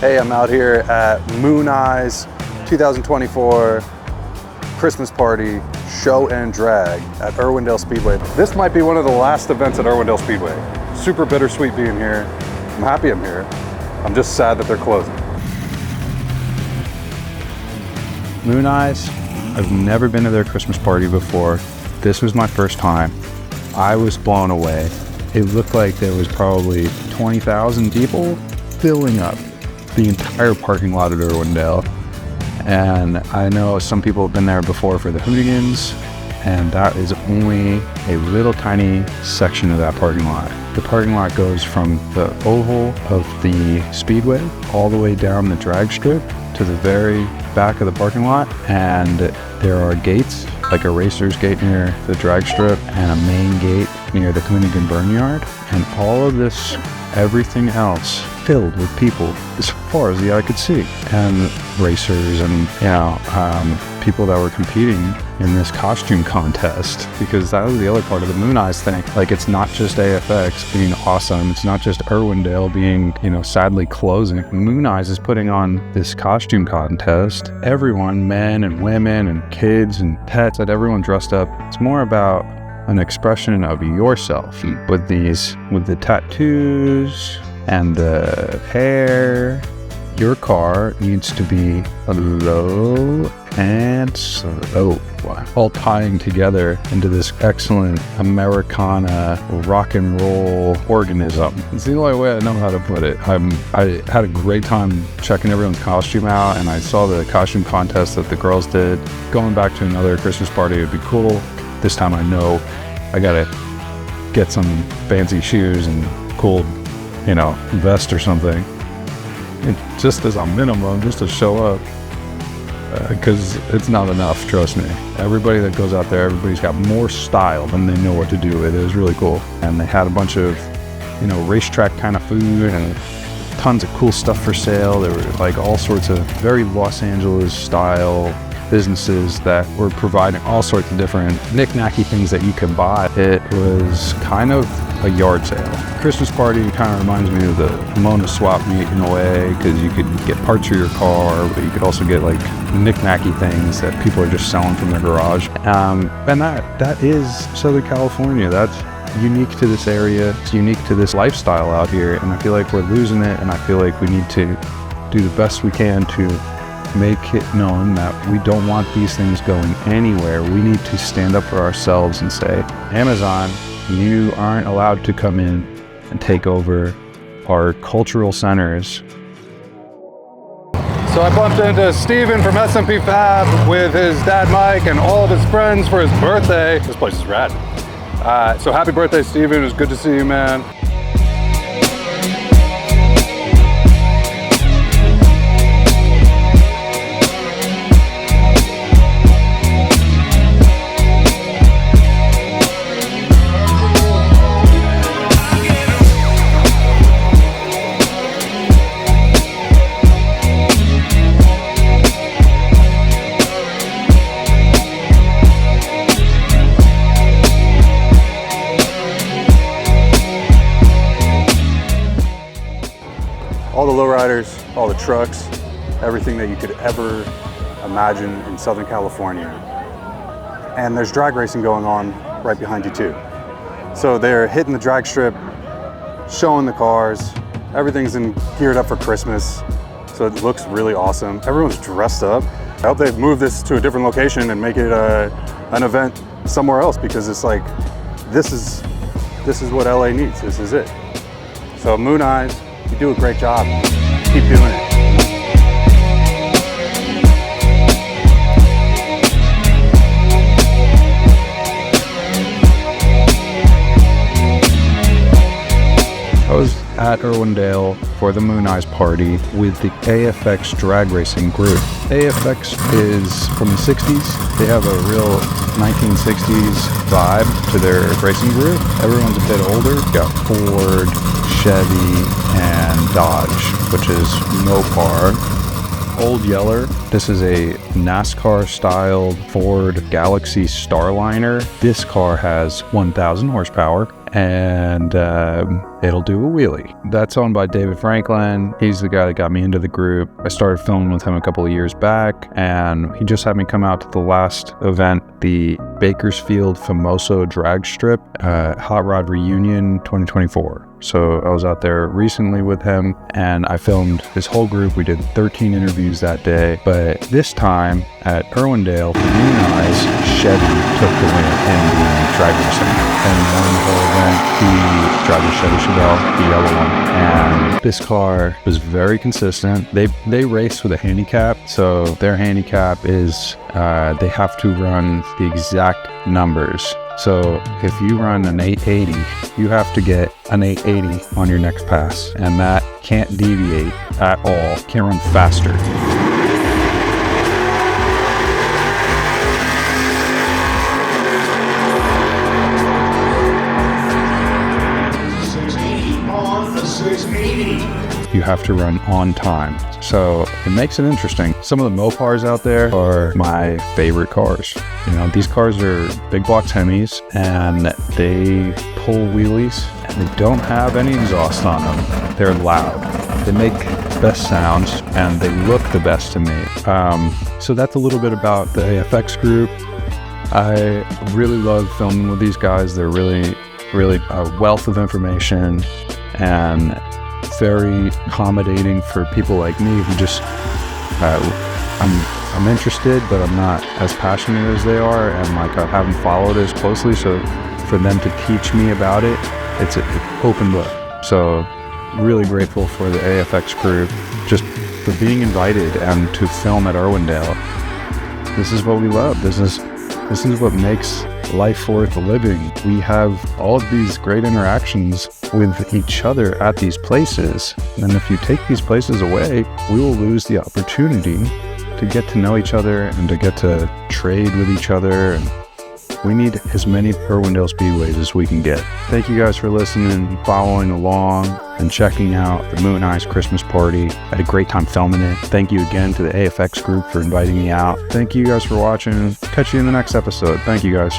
Hey, I'm out here at Mooneyes 2024 Christmas Party Show and Drag at Irwindale Speedway. This might be one of the last events at Irwindale Speedway. Super bittersweet being here. I'm happy I'm here. I'm just sad that they're closing. Mooneyes, I've never been to their Christmas party before. This was my first time. I was blown away. It looked like there was probably 20,000 people filling up the entire parking lot at Irwindale. And I know some people have been there before for the hooligans, and that is only a little tiny section of that parking lot. The parking lot goes from the oval of the speedway all the way down the drag strip to the very back of the parking lot, and there are gates, like a racer's gate near the drag strip and a main gate near the Mooneyes Barnyard, and all of this, everything else, filled with people as far as the eye could see, and racers and people that were competing in this costume contest, because that was the other part of the Mooneyes thing. Like, it's not just AFX being awesome, it's not just Irwindale being, sadly closing. Mooneyes is putting on this costume contest. Everyone, men and women and kids and pets, that everyone dressed up. It's more about an expression of yourself with the tattoos and the hair. Your car needs to be low and slow, all tying together into this excellent Americana rock and roll organism. It's the only way I know how to put it. I had a great time checking everyone's costume out, and I saw the costume contest that the girls did. Going back to another Christmas party would be cool. This time I know I gotta get some fancy shoes and cool, vest or something. Just as a minimum, just to show up, because it's not enough, trust me. Everybody that goes out there, everybody's got more style than they know what to do with. It was really cool. And they had a bunch of, racetrack kind of food and tons of cool stuff for sale. There were like all sorts of very Los Angeles style businesses that were providing all sorts of different knick-knacky things that you could buy. It was kind of a yard sale. Christmas party kind of reminds me of the Pomona swap meet in a way, because you could get parts for your car, but you could also get like knick-knacky things that people are just selling from their garage. And that is Southern California. That's unique to this area. It's unique to this lifestyle out here, and I feel like we're losing it, and I feel like we need to do the best we can to make it known that we don't want these things going anywhere. We need to stand up for ourselves and say, Amazon, you aren't allowed to come in and take over our cultural centers. So I bumped into Steven from SMP Fab with his dad Mike and all of his friends for his birthday. This place is rad. So happy birthday, Steven. It was good to see you, man. All the lowriders, all the trucks, everything that you could ever imagine in Southern California. And there's drag racing going on right behind you too. So they're hitting the drag strip, showing the cars, everything's geared up for Christmas. So it looks really awesome. Everyone's dressed up. I hope they move this to a different location and make it an event somewhere else, because it's like, this is what LA needs, this is it. So Mooneyes, you do a great job. Keep doing it. I was at Irwindale for the Mooneyes party with the AFX drag racing group. AFX is from the 60s. They have a real 1960s vibe to their racing group. Everyone's a bit older. Got Ford, Chevy, and Dodge, which is Mopar. Old Yeller. This is a NASCAR-styled Ford Galaxy Starliner. This car has 1,000 horsepower and it'll do a wheelie. That's owned by David Franklin. He's the guy that got me into the group. I started filming with him a couple of years back, and he just had me come out to the last event, the Bakersfield Famoso Drag Strip Hot Rod Reunion 2024. So I was out there recently with him, and I filmed his whole group. We did 13 interviews that day, but this time at Irwindale, Mooneyes Chevy took the win in the drag racing, and won the whole event. He drives a Chevy Chevelle, the yellow one, and this car was very consistent. They race with a handicap, so their handicap is they have to run the exact numbers. So if you run an 880, you have to get an 880 on your next pass, and that can't deviate at all. Can't run faster. You have to run on time. So it makes it interesting. Some of the Mopars out there are my favorite cars. You know, these cars are big block Hemis, and they pull wheelies, and they don't have any exhaust on them. They're loud. They make the best sounds, and they look the best to me. So that's a little bit about the AFX group. I really love filming with these guys. They're really a wealth of information, and very accommodating for people like me who just I'm interested, but I'm not as passionate as they are, and like I haven't followed as closely. So for them to teach me about it, it's an open book. So really grateful for the AFX crew just for being invited and to film at Irwindale. This is what we love. This is what makes life worth living. We have all of these great interactions with each other at these places, and if you take these places away, we will lose the opportunity to get to know each other and to get to trade with each other. And we need as many Irwindale Speedways as we can get. Thank you guys for listening, following along, and checking out the Mooneyes Christmas party. I had a great time filming it. Thank you again to the AFX group for inviting me out. Thank you guys for watching. Catch you in the next episode. Thank you guys.